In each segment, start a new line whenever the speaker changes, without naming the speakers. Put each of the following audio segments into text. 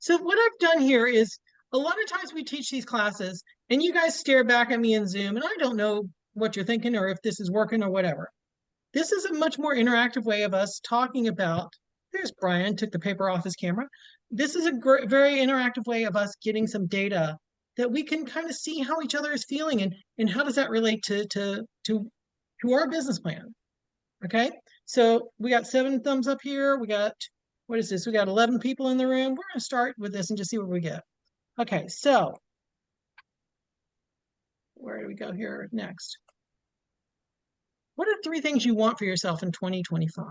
So what I've done here is a lot of times we teach these classes and you guys stare back at me in Zoom and I don't know what you're thinking or if this is working or whatever. This is a much more interactive way of us talking about, there's Brian, took the paper off his camera. This is a very interactive way of us getting some data that we can kind of see how each other is feeling and how does that relate to our business plan. Okay, so we got 7 thumbs up here. We got, what is this? We got 11 people in the room. We're going to start with this and just see what we get. Okay, so where do we go here next? What are 3 things you want for yourself in 2025?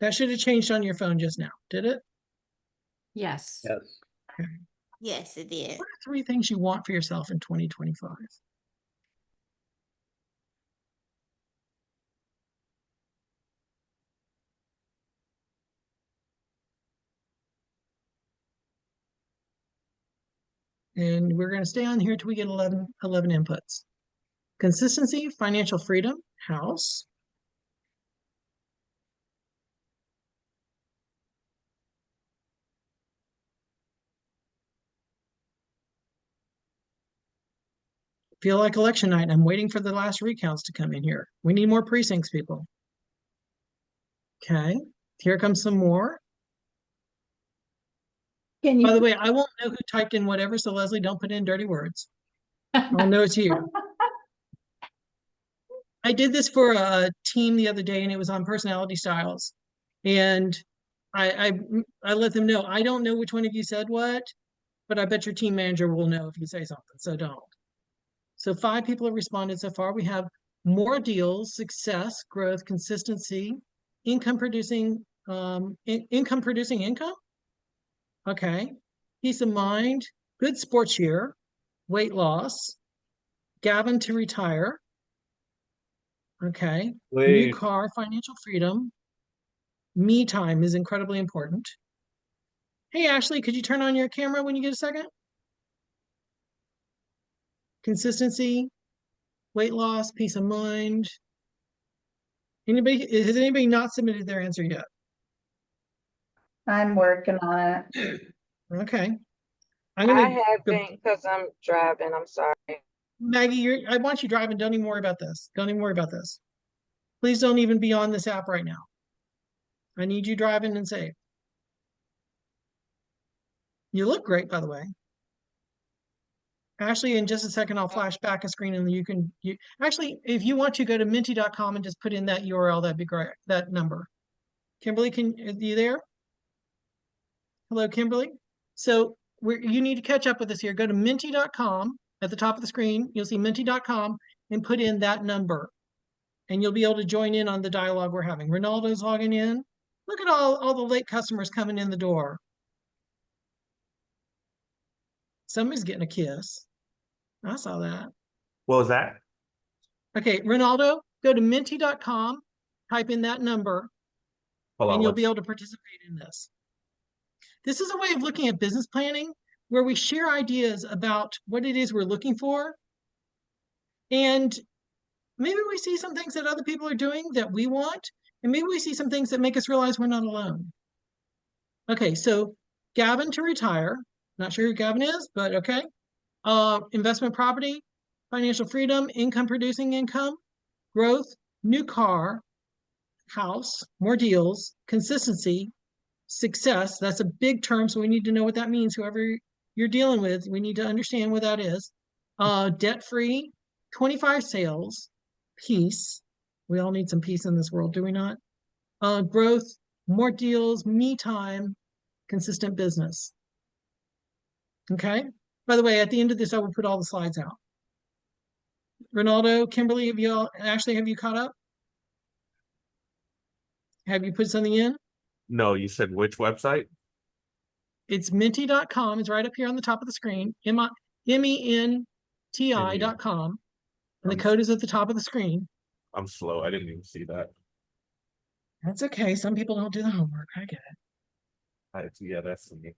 That should have changed on your phone just now, did it?
Yes.
Yes.
Okay.
Yes, it did.
What are 3 things you want for yourself in 2025? And we're going to stay on here till we get 11 inputs. Consistency, financial freedom, house. Feel like election night. I'm waiting for the last recounts to come in here. We need more precincts, people. Okay, here comes some more.
Can
By the
you,
way, I won't know who typed in whatever, so Leslie, don't put in dirty words. I'll know it's you. I did this for a team the other day, and it was on personality styles. And I let them know, I don't know which one of you said what, but I bet your team manager will know if you say something, so don't. So 5 people have responded so far. We have more deals, success, growth, consistency, income producing income. Okay. Peace of mind, good sports year, weight loss, Gavin to retire. Okay. New
Please.
car, financial freedom. Me time is incredibly important. Hey, Ashley, could you turn on your camera when you get a second? Consistency, weight loss, peace of mind. Has anybody not submitted their answer yet?
I'm working on it.
Okay. I'm
I
gonna
haven't because I'm driving. I'm sorry.
Maggie, I want you driving. Don't even worry about this. Don't even worry about this. Please don't even be on this app right now. I need you driving and safe. You look great, by the way. Ashley, in just a second, I'll flash back a screen and actually, if you want to go to menti.com and just put in that URL, that'd be great, that number. Kimberly, are you there? Hello, Kimberly. So you need to catch up with us here. Go to menti.com at the top of the screen. You'll see menti.com and put in that number. And you'll be able to join in on the dialogue we're having. Ronaldo's logging in. Look at all the late customers coming in the door. Somebody's getting a kiss. I saw that.
What was that?
Okay, Ronaldo, go to menti.com, type in that number,
Hold on.
and you'll be able to participate in this. This is a way of looking at business planning where we share ideas about what it is we're looking for. And maybe we see some things that other people are doing that we want, and maybe we see some things that make us realize we're not alone. Okay, so Gavin to retire. Not sure who Gavin is, but okay. Investment property, financial freedom, income producing income, growth, new car, house, more deals, consistency, success. That's a big term, so we need to know what that means. Whoever you're dealing with, we need to understand what that is. Debt-free, 25 sales, peace. We all need some peace in this world, do we not? Growth, more deals, me time, consistent business. Okay. By the way, at the end of this, I will put all the slides out. Ronaldo, Kimberly, Ashley, have you caught up? Have you put something in?
No, you said which website?
It's menti.com. It's right up here on the top of the screen. MENTI.com. And the code is at the top of the screen.
I'm slow. I didn't even see that.
That's okay. Some people don't do the homework. I get it.
Yeah, that's me.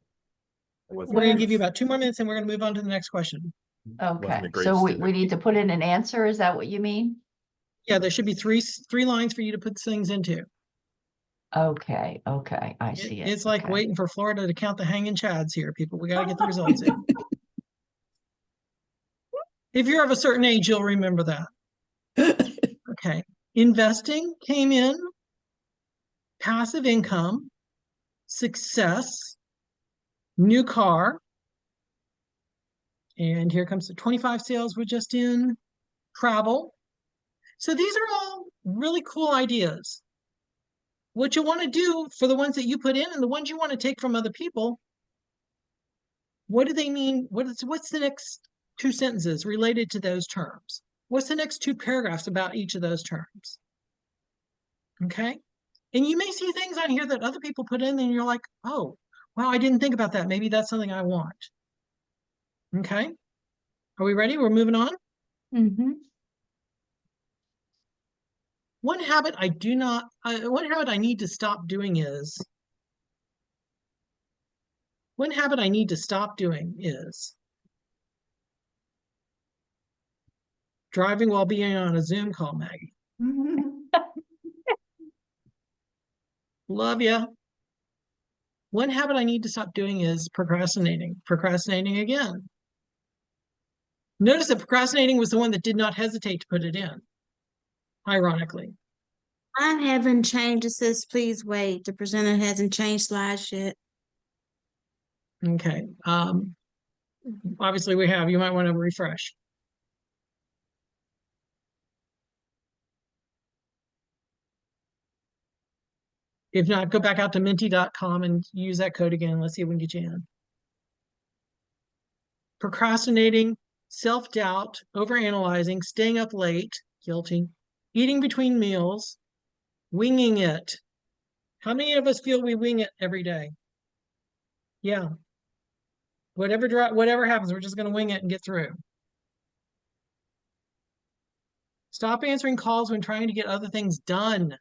We're going to give you about 2 more minutes and we're going to move on to the next question.
Okay, so we need to put in an answer. Is that what you mean?
Yeah, there should be three lines for you to put things into.
Okay, I see it.
It's like
Okay.
waiting for Florida to count the hanging chads here, people. We got to get the results in. If you're of a certain age, you'll remember that. Okay. Investing came in, passive income, success, new car. And here comes the 25 sales we're just in, travel. So these are all really cool ideas. What you want to do for the ones that you put in and the ones you want to take from other people, what do they mean? What's the next two sentences related to those terms? What's the next two paragraphs about each of those terms? Okay. And you may see things on here that other people put in and you're like, oh, wow, I didn't think about that. Maybe that's something I want. Okay. Are we ready? We're moving on.
Mm-hmm.
One habit I need to stop doing is driving while being on a Zoom call, Maggie. Love ya. One habit I need to stop doing is procrastinating. Procrastinating again. Notice that procrastinating was the one that did not hesitate to put it in, ironically.
I haven't changed. It says, please wait. The presenter hasn't changed slides yet.
Okay. Obviously we have. You might want to refresh. If not, go back out to menti.com and use that code again. Let's see if we can get you in. Procrastinating, self-doubt, overanalyzing, staying up late, guilty, eating between meals, winging it. How many of us feel we wing it every day? Yeah. Whatever happens, we're just going to wing it and get through. Stop answering calls when trying to get other things done.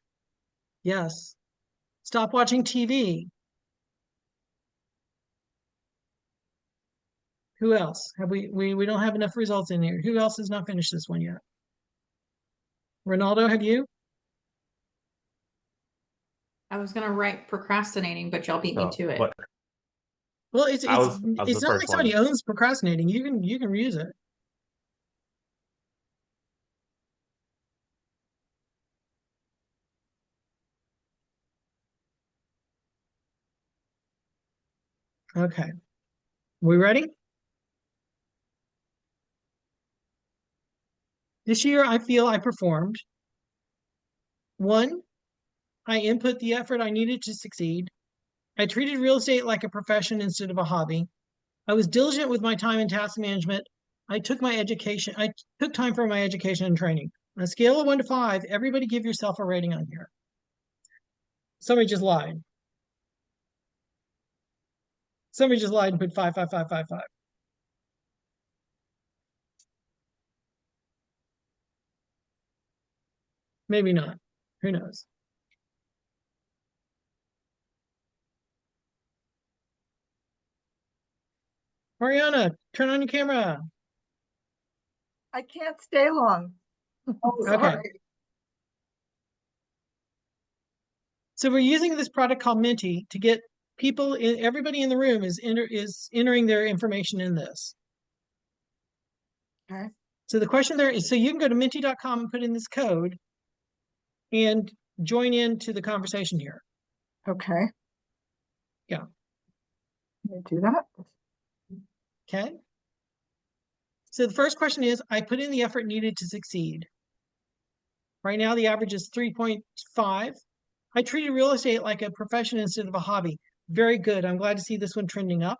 Yes. Stop watching TV. Who else? Have we don't have enough results in here. Who else has not finished this one yet? Ronaldo, have you?
I was gonna write procrastinating, but y'all beat me to it.
Well, it's
I was
not
the
like
first
somebody
one.
owns procrastinating. You can use it. Okay. We ready? This year I feel I performed. 1, I input the effort I needed to succeed. I treated real estate like a profession instead of a hobby. I was diligent with my time and task management. I took time for my education and training. On a scale of 1 to 5, everybody give yourself a rating on here. Somebody just lied. Somebody just lied and put 5, 5, 5, 5, 5. Maybe not. Who knows? Mariana, turn on your camera.
I can't stay long. Oh,
Okay.
sorry.
So we're using this product called Menti to get everybody in the room is entering their information in this.
Okay.
So the question there is, so you can go to menti.com and put in this code and join into the conversation here.
Okay.
Yeah.
Let me do that.
Okay. So the first question is, I put in the effort needed to succeed. Right now, the average is 3.5. I treated real estate like a profession instead of a hobby. Very good. I'm glad to see this one trending up.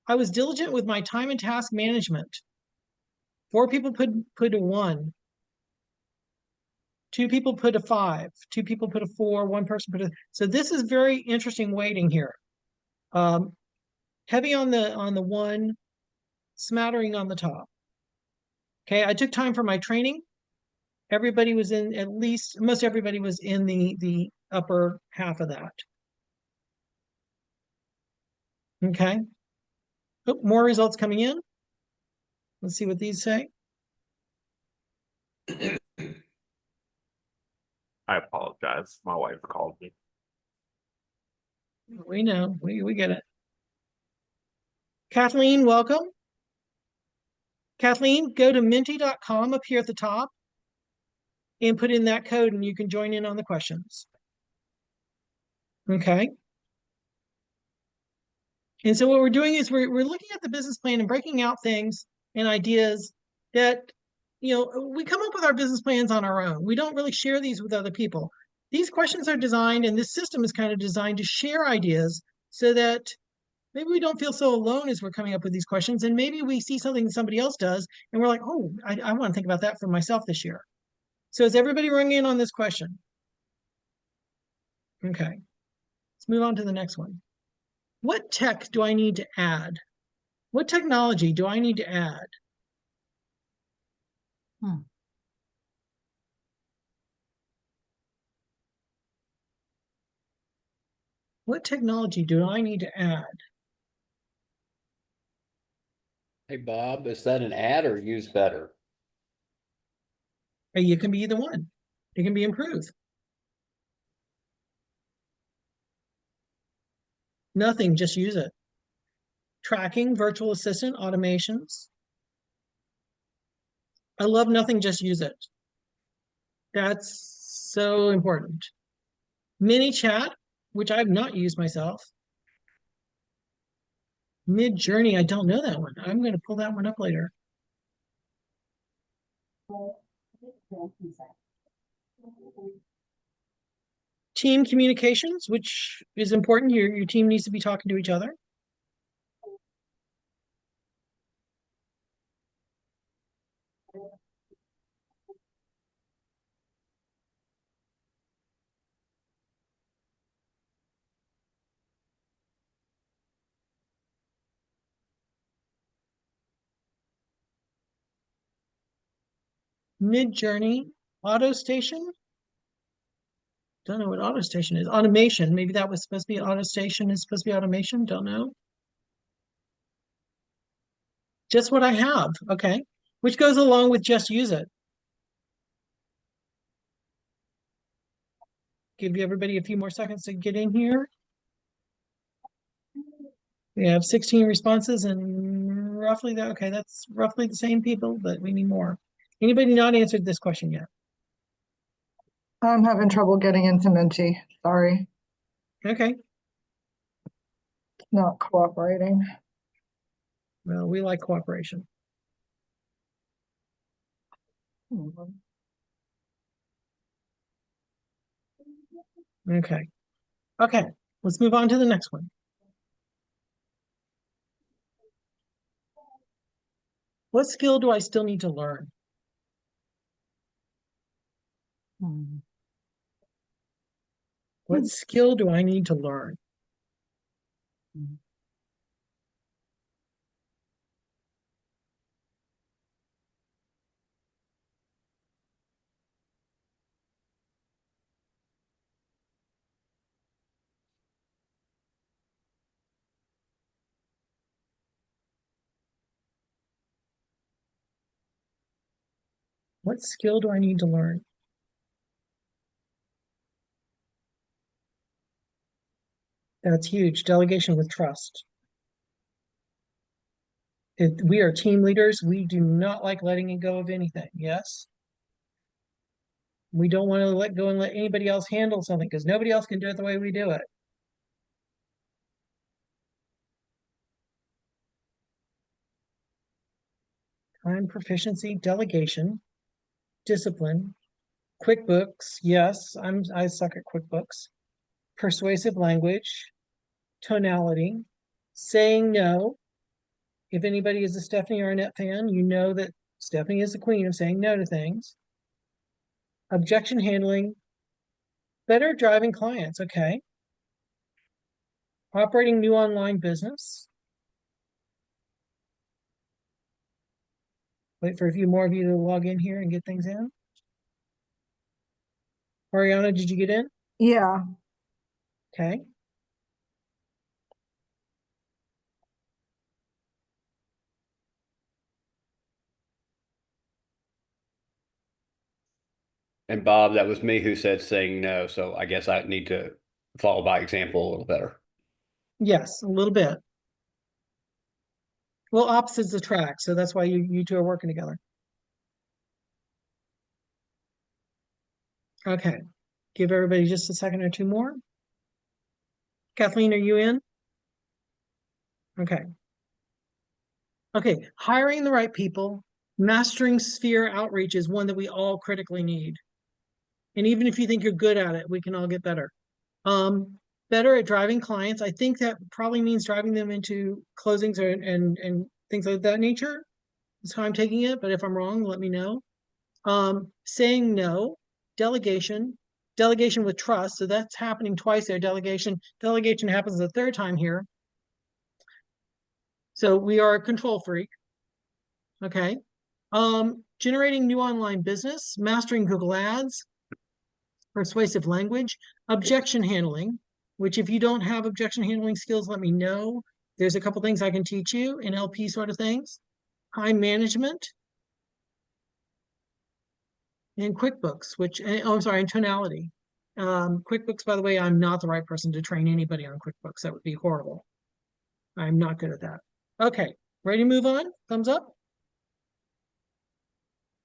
I was diligent with my time and task management. 4 people put a 1. 2 people put a 5. 2 people put a 4. 1 person put a. So this is very interesting weighting here. Heavy on the 1, smattering on the top. Okay, I took time for my training. Everybody was in most everybody was in the upper half of that. Okay. Oh, more results coming in. Let's see what these say.
I apologize. My wife called me.
We know, we get it. Kathleen, welcome. Kathleen, go to menti.com up here at the top and put in that code and you can join in on the questions. Okay. And so what we're doing is we're looking at the business plan and breaking out things and ideas that, we come up with our business plans on our own. We don't really share these with other people. These questions are designed and this system is kind of designed to share ideas so that maybe we don't feel so alone as we're coming up with these questions. And maybe we see something that somebody else does and we're like, oh, I want to think about that for myself this year. So is everybody running in on this question? Okay. Let's move on to the next one. What tech do I need to add? What technology do I need to add? What technology do I need to add?
Hey, Bob, is that an add or use better?
It can be either one. It can be improved. Nothing, just use it. Tracking, virtual assistant, automations. I love nothing, just use it. That's so important. Mini chat, which I've not used myself. Mid Journey, I don't know that one. I'm going to pull that one up later. Team communications, which is important. Your team needs to be talking to each other. Mid Journey, auto station. Don't know what auto station is. Automation. Maybe that was supposed to be auto station is supposed to be automation. Don't know. Just what I have. Okay. Which goes along with just use it. Give everybody a few more seconds to get in here. We have 16 responses and roughly that. Okay, that's roughly the same people, but we need more. Anybody not answered this question yet?
I'm having trouble getting into Menti. Sorry,
Okay.
not cooperating.
Well, we like cooperation. Okay. Okay. Let's move on to the next one. What skill do I still need to learn? What skill do I need to learn? What skill do I need to learn? That's huge. Delegation with trust. We are team leaders. We do not like letting go of anything. Yes. We don't want to let go and let anybody else handle something because nobody else can do it the way we do it. Time proficiency, delegation, discipline, QuickBooks. Yes, I suck at QuickBooks. Persuasive language, tonality, saying no. If anybody is a Stephanie or Annette fan, you know that Stephanie is the queen of saying no to things. Objection handling, better driving clients. Okay. Operating new online business. Wait for a few more of you to log in here and get things in. Ariana, did you get in?
Yeah,
Okay.
And Bob, that was me who said saying no, so I guess I need to follow by example a little better.
Yes, a little bit. Well, opposites attract, so that's why you two are working together. Okay, give everybody just a second or two more. Kathleen, are you in? Okay. Okay, hiring the right people, mastering sphere outreach is one that we all critically need. And even if you think you're good at it, we can all get better. Better at driving clients. I think that probably means driving them into closings and things like that nature. That's how I'm taking it, but if I'm wrong, let me know. Saying no, delegation, delegation with trust. So that's happening twice there. Delegation happens the third time here. So we are a control freak. Okay. Generating new online business, mastering Google Ads, persuasive language, objection handling, which if you don't have objection handling skills, let me know. There's a couple things I can teach you in LP sort of things. Time management, and QuickBooks, which, oh, I'm sorry, and tonality. QuickBooks, by the way, I'm not the right person to train anybody on QuickBooks. That would be horrible. I'm not good at that. Okay, ready to move on? Thumbs up.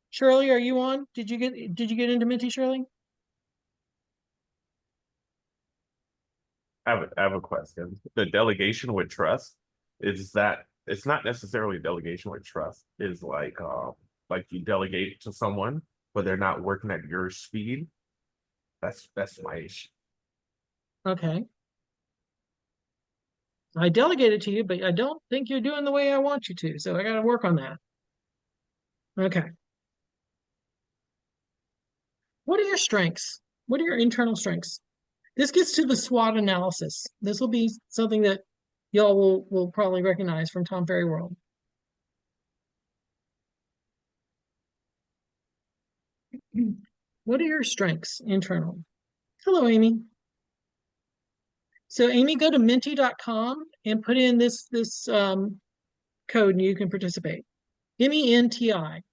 Shirley, are you on? Did you get into Menti, Shirley?
I have a question. The delegation with trust, is that it's not necessarily delegation with trust, is like you delegate to someone, but they're not working at your speed. That's my issue.
Okay. I delegated to you, but I don't think you're doing the way I want you to, so I got to work on that. Okay. What are your strengths? What are your internal strengths? This gets to the SWOT analysis. This will be something that y'all will probably recognize from Tom Ferry World. What are your strengths internal? Hello, Amy. So Amy, go to menti.com and put in this code and you can participate. menti.com.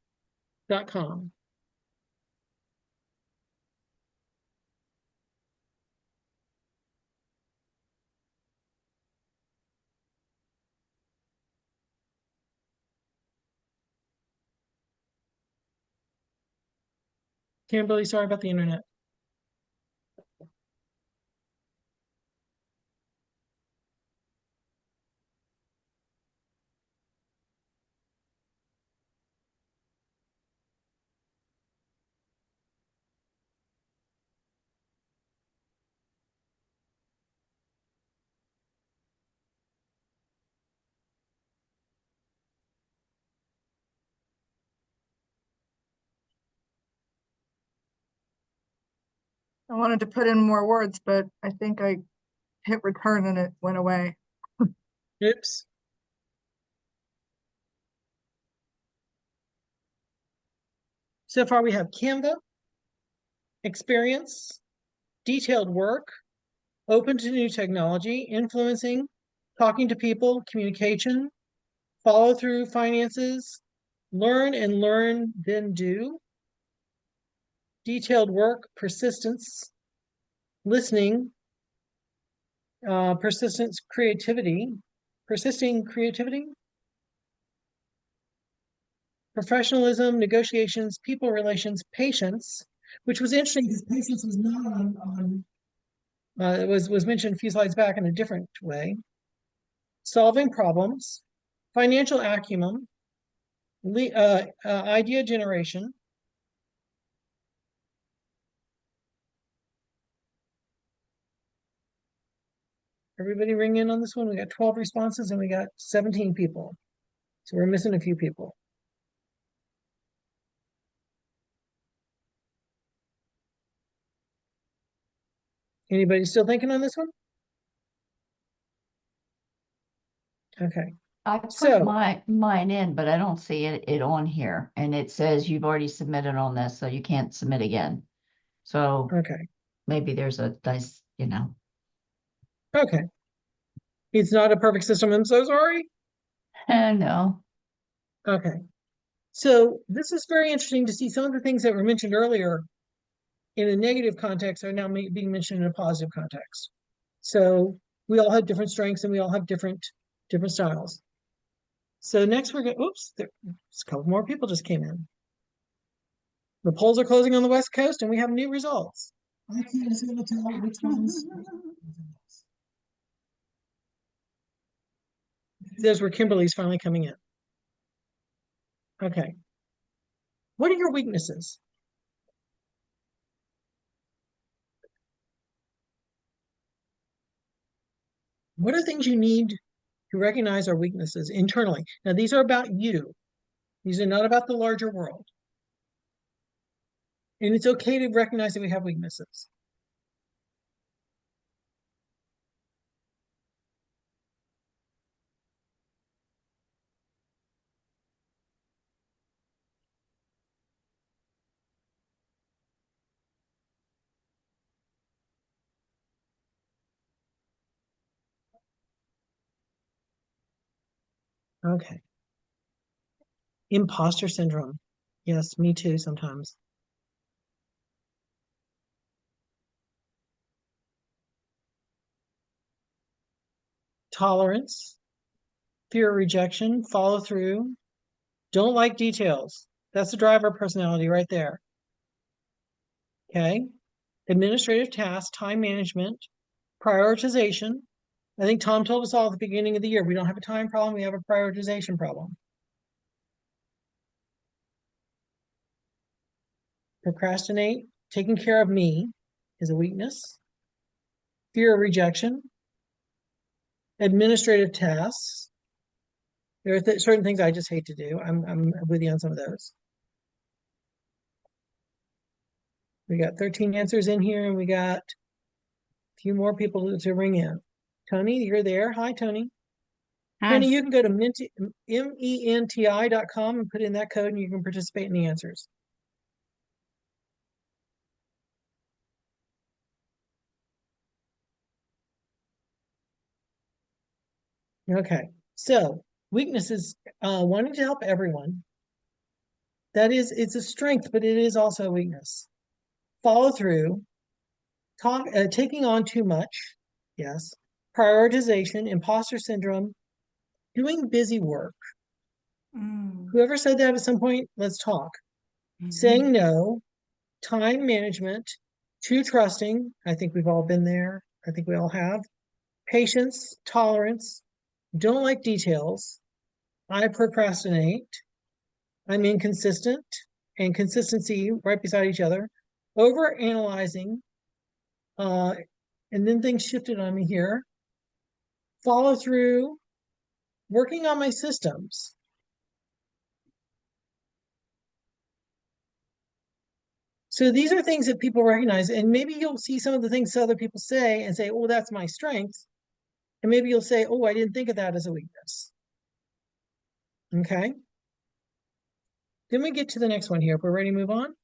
Kimberly, sorry about the internet.
I wanted to put in more words, but I think I hit return and it went away.
Oops. So far we have Canva, experience, detailed work, open to new technology, influencing, talking to people, communication, follow through, finances, learn and learn, then do, detailed work, persistence, listening, persistence, creativity, persisting creativity, professionalism, negotiations, people relations, patience, which was interesting because patience was not on it was mentioned a few slides back in a different way. Solving problems, financial acumen, idea generation, everybody ring in on this one. We got 12 responses and we got 17 people. So we're missing a few people. Anybody still thinking on this one? Okay.
I put
So-
mine in, but I don't see it on here. And it says you've already submitted on this, so you can't submit again. So
Okay.
maybe there's a dice,
Okay. It's not a perfect system. I'm so sorry.
no.
Okay. So this is very interesting to see some of the things that were mentioned earlier in a negative context are now being mentioned in a positive context. So We all have different strengths and we all have different styles. So next we're going, oops, there's a couple more people just came in. The polls are closing on the West Coast and we have new results. I can't seem to tell which ones. There's where Kimberly's finally coming in. Okay. What are your weaknesses? What are things you need to recognize are weaknesses internally? Now, these are about you. These are not about the larger world. And it's okay to recognize that we have weaknesses. Okay. Imposter syndrome. Yes, me too sometimes. Tolerance, fear of rejection, follow through, don't like details. That's the driver personality right there. Okay. Administrative tasks, time management, prioritization. I think Tom told us all at the beginning of the year, we don't have a time problem, we have a prioritization problem. Procrastinate, taking care of me is a weakness. Fear of rejection, administrative tasks. There are certain things I just hate to do. I'm with you on some of those. We got 13 answers in here, and we got a few more people to ring in. Tony, you're there. Hi, Tony. Tony, you can go to menti.com and put in that code, and you can participate in the answers. Okay, so weaknesses, wanting to help everyone. That is, it's a strength, but it is also a weakness. Follow through, taking on too much, yes. Prioritization, imposter syndrome, doing busy work. Whoever said that at some point, let's talk. Saying no, time management, too trusting. I think we've all been there. I think we all have. Patience, tolerance, don't like details. I procrastinate. I'm inconsistent and consistency right beside each other. Over analyzing. And then things shifted on me here. Follow through, working on my systems. So these are things that people recognize, and maybe you'll see some of the things other people say and say, oh, that's my strength. And maybe you'll say, oh, I didn't think of that as a weakness. Okay. Then we get to the next one here. If we're ready to move on.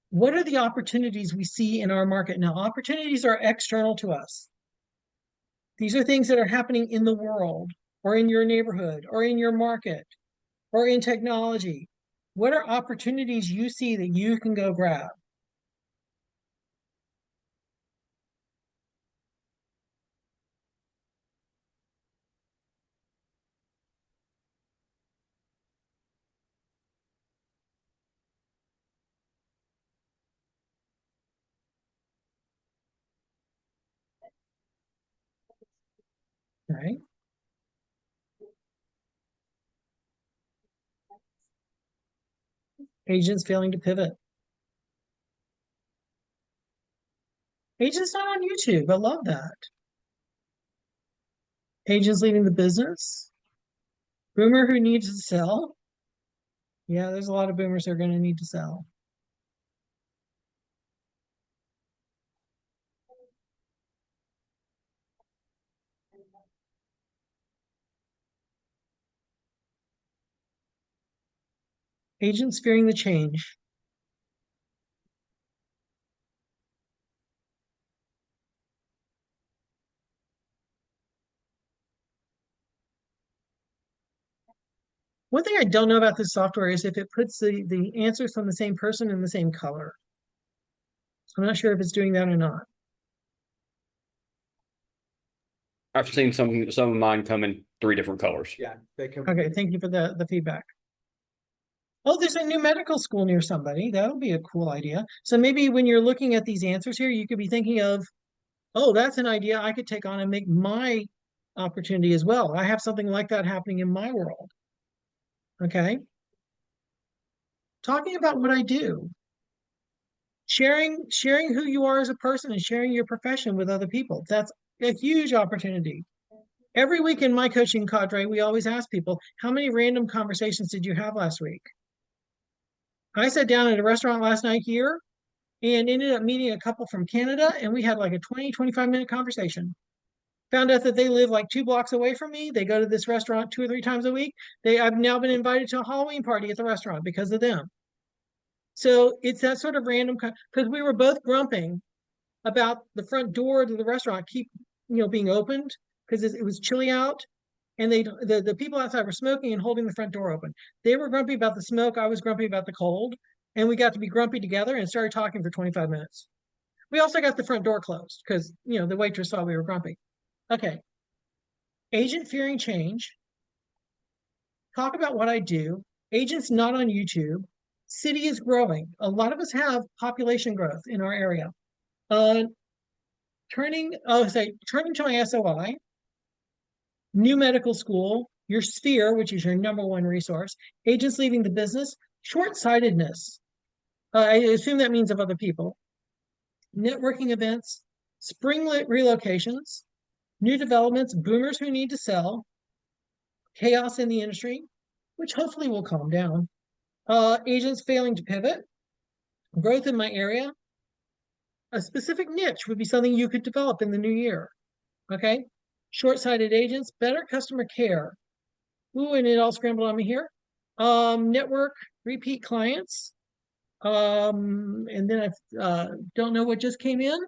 What are the opportunities we see in our market now? Opportunities are external to us. These are things that are happening in the world or in your neighborhood or in your market or in technology. What are opportunities you see that you can go grab? Right? Agents failing to pivot. Agents not on YouTube. I love that. Agents leaving the business. Boomer who needs to sell. Yeah, there's a lot of boomers who are going to need to sell. Agents fearing the change. One thing I don't know about this software is if it puts the answers from the same person in the same color. So I'm not sure if it's doing that or not.
I've seen some of mine come in 3 different colors.
Yeah, they can.
Okay, thank you for the feedback. Oh, there's a new medical school near somebody. That'll be a cool idea. So maybe when you're looking at these answers here, you could be thinking of, oh, that's an idea I could take on and make my opportunity as well. I have something like that happening in my world. Okay. Talking about what I do. Sharing who you are as a person and sharing your profession with other people. That's a huge opportunity. Every week in my coaching cadre, we always ask people, how many random conversations did you have last week? I sat down at a restaurant last night here and ended up meeting a couple from Canada, and we had like a 25-minute conversation. Found out that they live like 2 blocks away from me. They go to this restaurant 2 or 3 times a week. I've now been invited to a Halloween party at the restaurant because of them. So it's that sort of random, because we were both grumping about the front door to the restaurant being opened because it was chilly out, and the people outside were smoking and holding the front door open. They were grumpy about the smoke. I was grumpy about the cold, and we got to be grumpy together and started talking for 25 minutes. We also got the front door closed because the waitress saw we were grumpy. Okay. Agent fearing change. Talk about what I do. Agents not on YouTube. City is growing. A lot of us have population growth in our area. Turning to my SOI, new medical school, your sphere, which is your number one resource, agents leaving the business, short-sightedness. I assume that means of other people. Networking events, spring relocations, new developments, boomers who need to sell, chaos in the industry, which hopefully will calm down, agents failing to pivot, growth in my area. A specific niche would be something you could develop in the new year. Okay. Short-sighted agents, better customer care. Ooh, and it all scrambled on me here. Network, repeat clients. And then I don't know what just came in.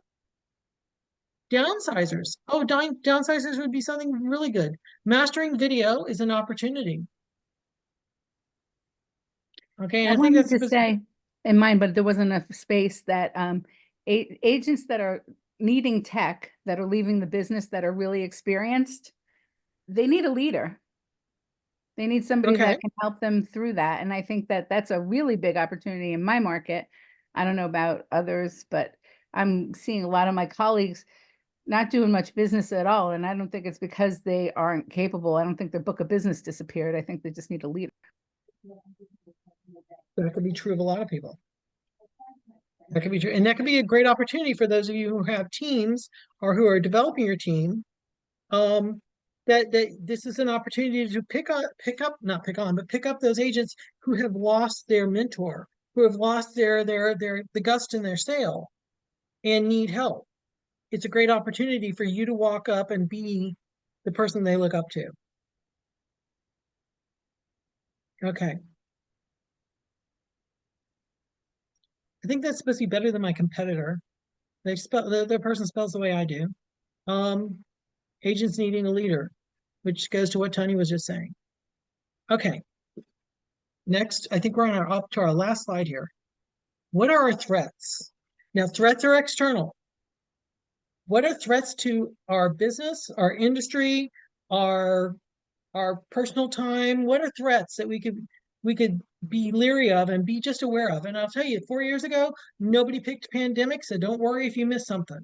Downsizers. Oh, downsizers would be something really good. Mastering video is an opportunity. Okay,
I
I think
wanted
that's
to say in mine, but there wasn't enough space that agents that are needing tech, that are leaving the business, that are really experienced, they need a leader. They need somebody
okay.
that can help them through that. And I think that that's a really big opportunity in my market. I don't know about others, but I'm seeing a lot of my colleagues not doing much business at all. And I don't think it's because they aren't capable. I don't think their book of business disappeared. I think they just need a leader.
That could be true of a lot of people. That could be true. And that could be a great opportunity for those of you who have teams or who are developing your team. That this is an opportunity to pick up those agents who have lost their mentor, who have lost the gust in their sail and need help. It's a great opportunity for you to walk up and be the person they look up to. Okay. I think that's supposed to be better than my competitor. The person spells the way I do. Agents needing a leader, which goes to what Tony was just saying. Okay. Next, I think we're up to our last slide here. What are our threats? Now, threats are external. What are threats to our business, our industry, our personal time? What are threats that we could be leery of and be just aware of? And I'll tell you, 4 years ago, nobody picked pandemic, so don't worry if you miss something.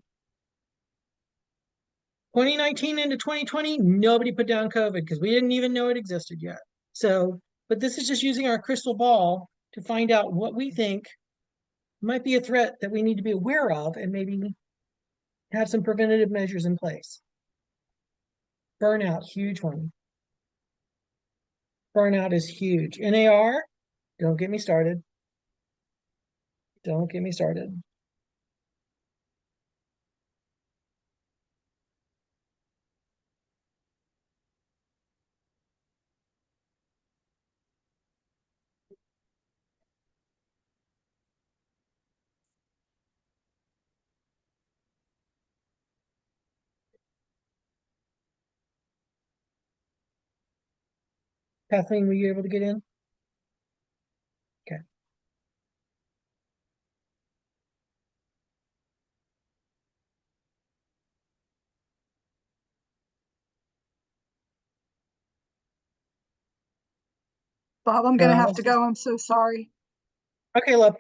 2019 into 2020, nobody put down COVID because we didn't even know it existed yet. So, but this is just using our crystal ball to find out what we think might be a threat that we need to be aware of and maybe have some preventative measures in place. Burnout, huge one. Burnout is huge. NAR, don't get me started. Don't get me started. Kathleen, were you able to get in? Okay.
Bob, I'm gonna have
let's
to
just-
go. I'm so sorry.
Okay, love.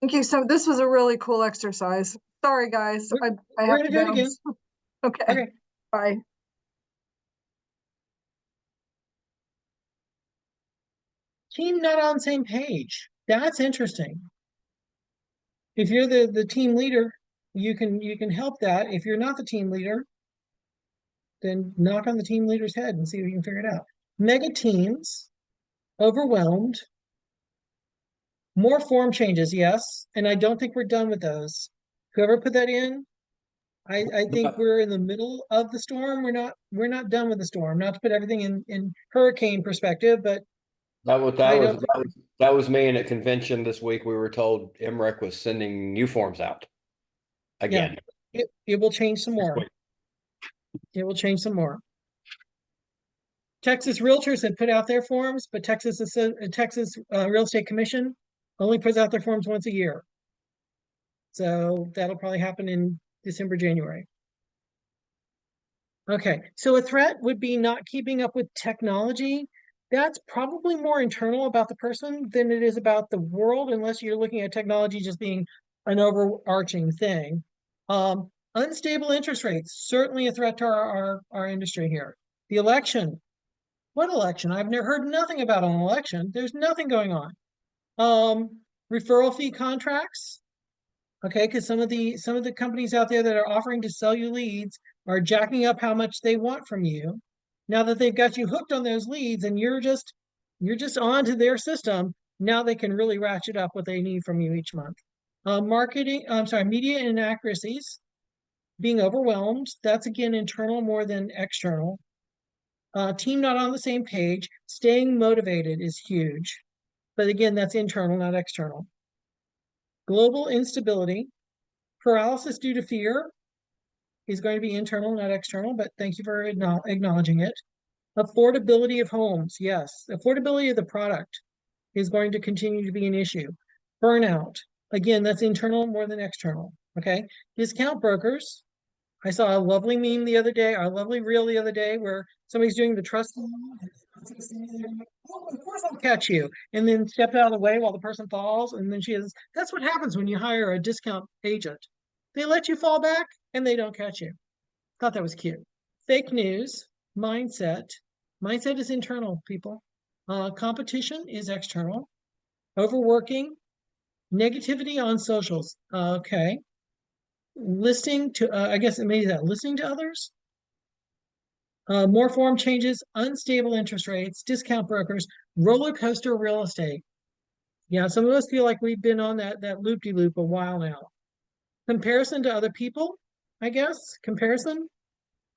Thank you. So this was a really cool exercise. Sorry, guys.
We're-
I
We're
have
gonna
to
do it again.
bounce. Okay,
Okay.
bye.
Team not on the same page. That's interesting. If you're the team leader, you can help that. If you're not the team leader, then knock on the team leader's head and see if you can figure it out. Mega teams, overwhelmed, more form changes, yes. And I don't think we're done with those. Whoever put that in, I think we're in the middle of the storm. We're not done with the storm. Not to put everything in hurricane perspective, but I don't think
that was me in a convention this week. We were told MREC was sending new forms out again.
it will change some more.
Wait.
It will change some more. Texas Realtors had put out their forms, but Texas Real Estate Commission only puts out their forms once a year. So that'll probably happen in December, January. Okay, so a threat would be not keeping up with technology. That's probably more internal about the person than it is about the world, unless you're looking at technology just being an overarching thing. Unstable interest rates, certainly a threat to our industry here. The election. What election? I've never heard nothing about an election. There's nothing going on. Referral fee contracts. Okay, because some of the companies out there that are offering to sell you leads are jacking up how much they want from you. Now that they've got you hooked on those leads and you're just onto their system, now they can really ratchet up what they need from you each month. Media inaccuracies, being overwhelmed. That's again internal more than external. Team not on the same page. Staying motivated is huge, but again, that's internal, not external. Global instability, paralysis due to fear is going to be internal, not external, but thank you for acknowledging it. Affordability of homes, yes. Affordability of the product is going to continue to be an issue. Burnout, again, that's internal more than external, okay? Discount brokers. I saw a lovely meme the other day, a lovely reel the other day where somebody's doing the trust. Oh, of course I'll catch you. And then step out of the way while the person falls. And then that's what happens when you hire a discount agent. They let you fall back and they don't catch you. Thought that was cute. Fake news, mindset. Mindset is internal, people. Competition is external. Overworking, negativity on socials. Okay. Listening to, I guess it made that listening to others. More form changes, unstable interest rates, discount brokers, roller coaster real estate. Yeah, some of us feel like we've been on that loop-de-loop a while now. Comparison to other people, I guess. Comparison.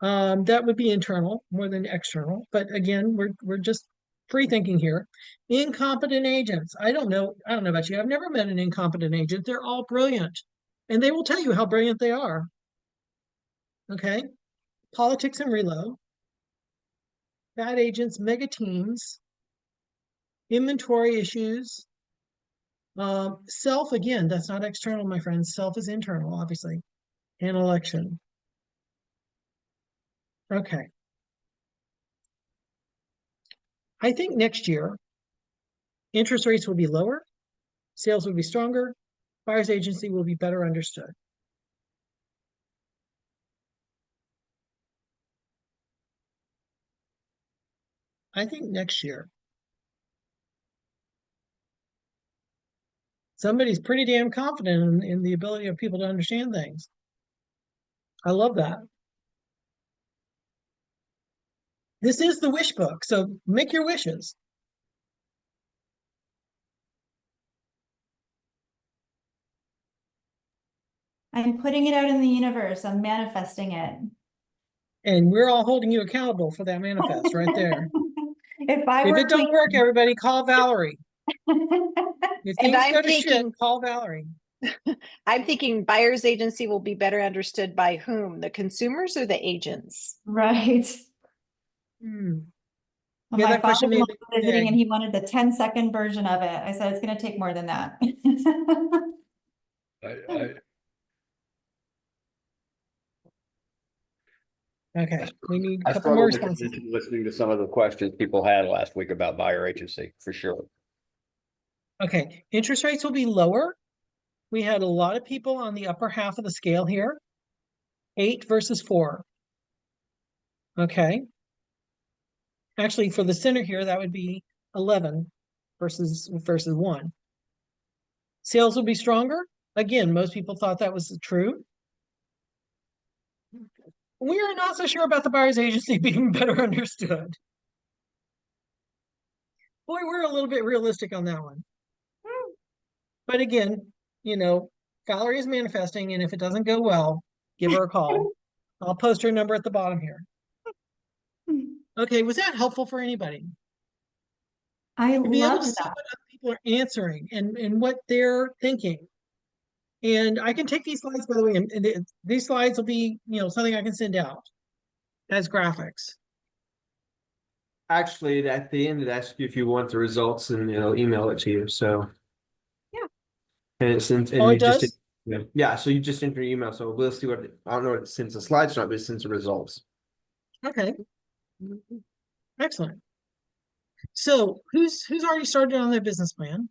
That would be internal more than external. But again, we're just free thinking here. Incompetent agents. I don't know about you. I've never met an incompetent agent. They're all brilliant. And they will tell you how brilliant they are. Okay. Politics and reload. Bad agents, mega teams, inventory issues. Self, again, that's not external, my friends. Self is internal, obviously. And election. Okay. I think next year, interest rates will be lower, sales will be stronger, buyer's agency will be better understood. I think next year, somebody's pretty damn confident in the ability of people to understand things. I love that. This is the wish book, so make your wishes.
I'm putting it out in the universe. I'm manifesting it.
And we're all holding you accountable for that manifest right there.
If
it don't work, everybody call Valerie. If
And
things
I'm
go to shit,
thinking,
call Valerie.
I'm thinking buyer's agency will be better understood by whom? The consumers or the agents?
Right.
Hmm.
Well,
Yeah,
my
that question
father
may
was
be
visiting
vague.
and he wanted the 10-second version of it. I said, it's going to take more than that.
Okay, we need a
I
couple more
struggled with
responses.
listening to some of the questions people had last week about buyer agency, for sure.
Okay, interest rates will be lower. We had a lot of people on the upper half of the scale here. 8 versus 4. Okay. Actually, for the center here, that would be 11 versus 1. Sales will be stronger. Again, most people thought that was true. We are not so sure about the buyer's agency being better understood. Boy, we're a little bit realistic on that one. But again, you know, Valerie is manifesting, and if it doesn't go well, give her a call. I'll post her number at the bottom here. Okay, was that helpful for anybody?
I
To be able
love
to see
that.
what other people are answering and what they're thinking. And I can take these slides, by the way, and these slides will be, you know, something I can send out as graphics.
Actually, at the end, it asks you if you want the results and it'll email it to you, so.
Yeah.
And it's, and
Oh,
you
it
just,
does?
yeah, so you just enter your email, so we'll see what, I don't know if it sends the slides or not, but it sends the results.
Okay. Excellent. So who's already started on their business plan?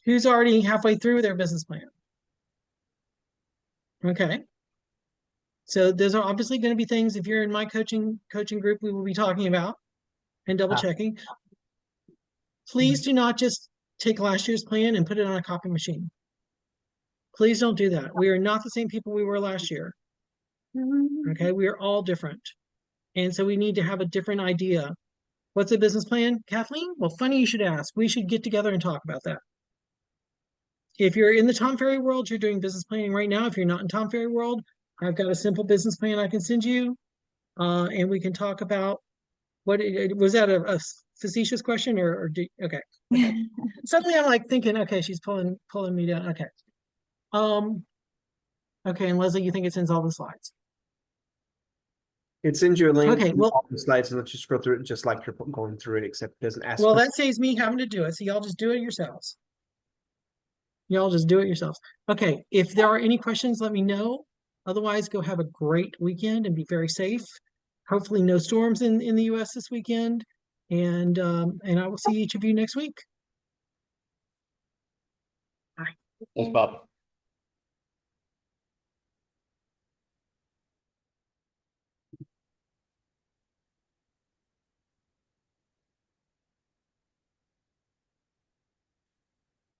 Who's already halfway through their business plan? Okay. So those are obviously going to be things, if you're in my coaching group, we will be talking about and double checking. Please do not just take last year's plan and put it on a copy machine. Please don't do that. We are not the same people we were last year. Okay, we are all different. And so we need to have a different idea. What's the business plan, Kathleen? Well, funny you should ask. We should get together and talk about that. If you're in the Tom Ferry world, you're doing business planning right now. If you're not in Tom Ferry world, I've got a simple business plan I can send you. And we can talk about was that a facetious question or okay. Suddenly I'm like thinking, okay, she's pulling me down. Okay. Okay, and Leslie, you think it sends all the slides?
It sends you a link
Okay,
to
well,
all the slides and lets you scroll through it just like you're going through it, except it doesn't ask.
well, that saves me having to do it. So y'all just do it yourselves. Y'all just do it yourselves. Okay, if there are any questions, let me know. Otherwise, go have a great weekend and be very safe. Hopefully no storms in the US this weekend. And I will see each of you next week.
Thanks, Bob.